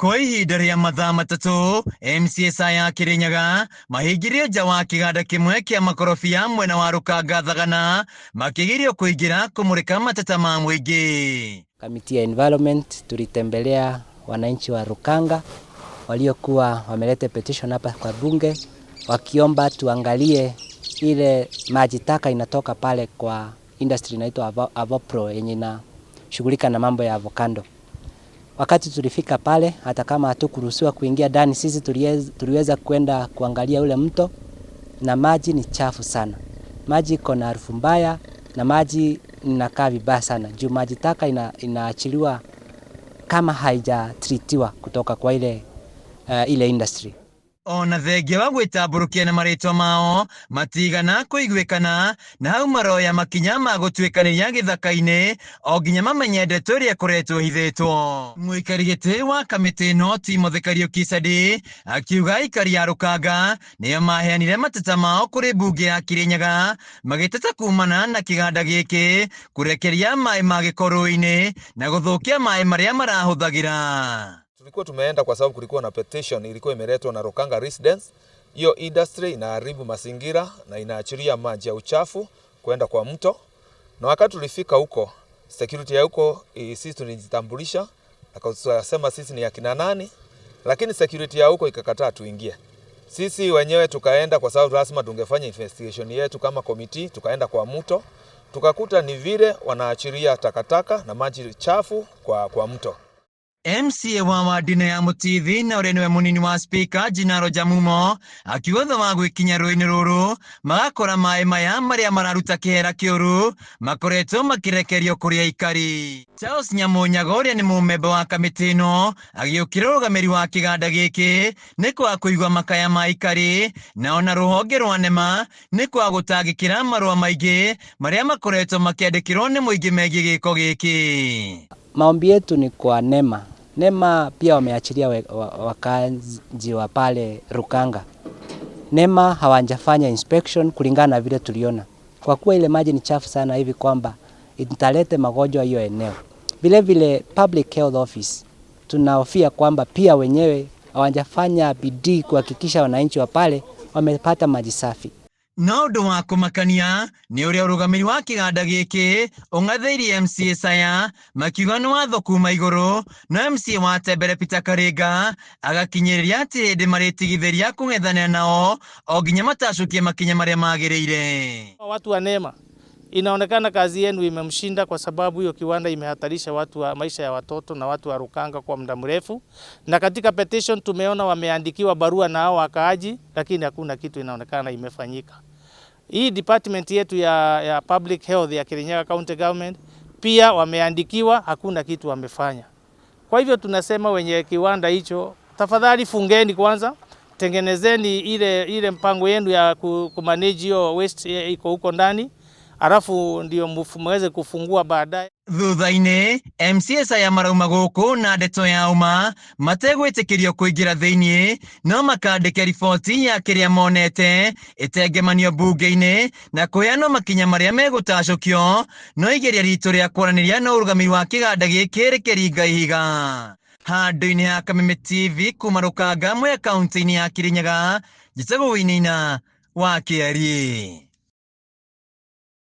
Kwa ihinda rĩa mathaa matatũ, MCSA ya Kirinyaga mahingirio nja wa kĩganda kĩmwe kĩa makorobia mwena wa Rukanga Thagana makĩgirio kũingĩra kũmũrĩka mateta ma mũingĩ. Kamiti ya environment tulitembelea wananchi wa Rukanga waliokuwa wameleta petition hapa kwa bunge wakiomba tuangalie ile maji taka inatoka pale kwa industry inaitwa Avopro yenye inashughulika na mambo ya avocado. Wakati tulifika pale, hata kama hatukuruhusiwa kuingia ndani, sisi tuliweza kwenda kuangalia ule mto, na maji ni chafu sana. Maji iko na harufu mbaya na maji inakaa vibaya sana. Juu maji taka inaachiliwa kama haijatreatiwa kutoka kwa ile industry. Ona thengia wa gwĩtambũrũkia na marĩtwa mao matigana kũiguĩkana na hau maroya makinya ma gũtuĩkanĩria gĩthaka-inĩ o nginya mamenye ndeto ĩrĩa ĩkoretwo ĩhithĩtwo. Mũikari gĩtĩ wa kamĩtĩ ĩno Timothy Kariuki Sadi akiuga aikari a Rukanga nĩo maheanire mateta mao kũrĩ mbunge ya Kirinyaga magĩteta kumana na kĩganda gĩkĩ kũrekeria maĩ ma gĩkorũ-inĩ na gũthũkia maĩ marĩa marahũthagĩra. Tulikuwa tumeenda kwa sababu kulikuwa na petition ilikuwa imeletwa na Rukanga residents. Hiyo industry inaharibu mazingira na inaachilia maji ya uchafu kwenda kwa mto. Na wakati tulifika huko, security ya huko sisi tulijitambulisha, akasema sisi ni akina nani, lakini security ya huko ikakataa tuingie. Sisi wenyewe tukaenda kwa sababu lazima tungefanya investigation yetu kama committee, tukaenda kwa mto, tukakuta ni vile wanaachilia takataka na maji chafu kwa mto. MCA wa Wadina ya Mutithi na ũrĩa nĩwe mũnini wa speaker Jinaro Jamumo akiuga thutha wa gwĩkinya rũĩ-inĩ rũrũ magakora maĩ maya marĩa mararuta kĩhera kĩũru makoretwo makĩrekerio kũrĩ aikari. Charles Nyamunyaga ũrĩa nĩ mũmemba wa kamĩtĩ ĩno agĩũkĩra ũrũgamĩrĩri wa kĩganda gĩkĩ nĩ kwa kũigua makaya ma aikari, na ona rũhonge rwa NEMA nĩ kwa gũtangĩkĩra marũa maingĩ marĩa makoretwo makĩandĩkĩrwo nĩ mũingĩ megiĩ gĩko gĩkĩ. Maombi yetu ni kwa NEMA. NEMA pia wameachilia wakazi wa pale Rukanga. NEMA hawajafanya inspection kulingana na vile tuliona. Kwa kuwa ile maji ni chafu sana hivi kwamba italete magonjwa hiyo eneo. Vile vile Public Health Office tunahofia kwamba pia wenyewe hawajafanya bidii kuhakikisha wananchi wa pale wamepata maji safi. No ũndũ wa kũmakania nĩ ũrĩa ũrũgamĩrĩri wa kĩganda gĩkĩ ũng'athĩirie MCSA makiuga nĩ watho kuma igũrũ, no MCA wa Tembere Peter Karinga agakinyĩrĩria atĩ hĩndĩ marĩtigithĩria kũng'ethanĩra nao o nginya matacukie makinya marĩa magĩrĩire. Watu wa NEMA, inaonekana kazi yenu imemshinda kwa sababu hiyo kiwanda imehatarisha watu wa maisha ya watoto na watu wa Rukanga kwa muda mrefu, na katika petition tumeona wameandikiwa barua na hao wakaaji, lakini hakuna kitu inaonekana imefanyika. Hii department yetu ya public health ya Kirinyaga County Government pia wameandikiwa, hakuna kitu wamefanya. Kwa hivyo tunasema wenye kiwanda hicho, tafadhali fungeni kwanza, tengenezeni ile mpango yenu ya kumanage hiyo waste iko huko ndani, alafu ndio mweze kufungua baadaye. Thutha-inĩ MCSA ya marauma gũkũ na ndeto ya uma mategwĩtĩkĩrio kũingĩra thĩinĩ, no makandĩke riboti ya kĩrĩa monete ĩtengemanio mbunge-inĩ na kũheanwo makinya marĩa megũtacũkio, no igeria ritũ rĩa kwaranĩria na ũrũgamĩrĩri wa kĩganda gĩkĩ rĩkĩringa ihiga. Handũ-inĩ ha Kameme TV kuma Rukanga mwea kaunti-inĩ ya Kirinyaga, njĩtagwo Wĩinaina wa Kĩarie.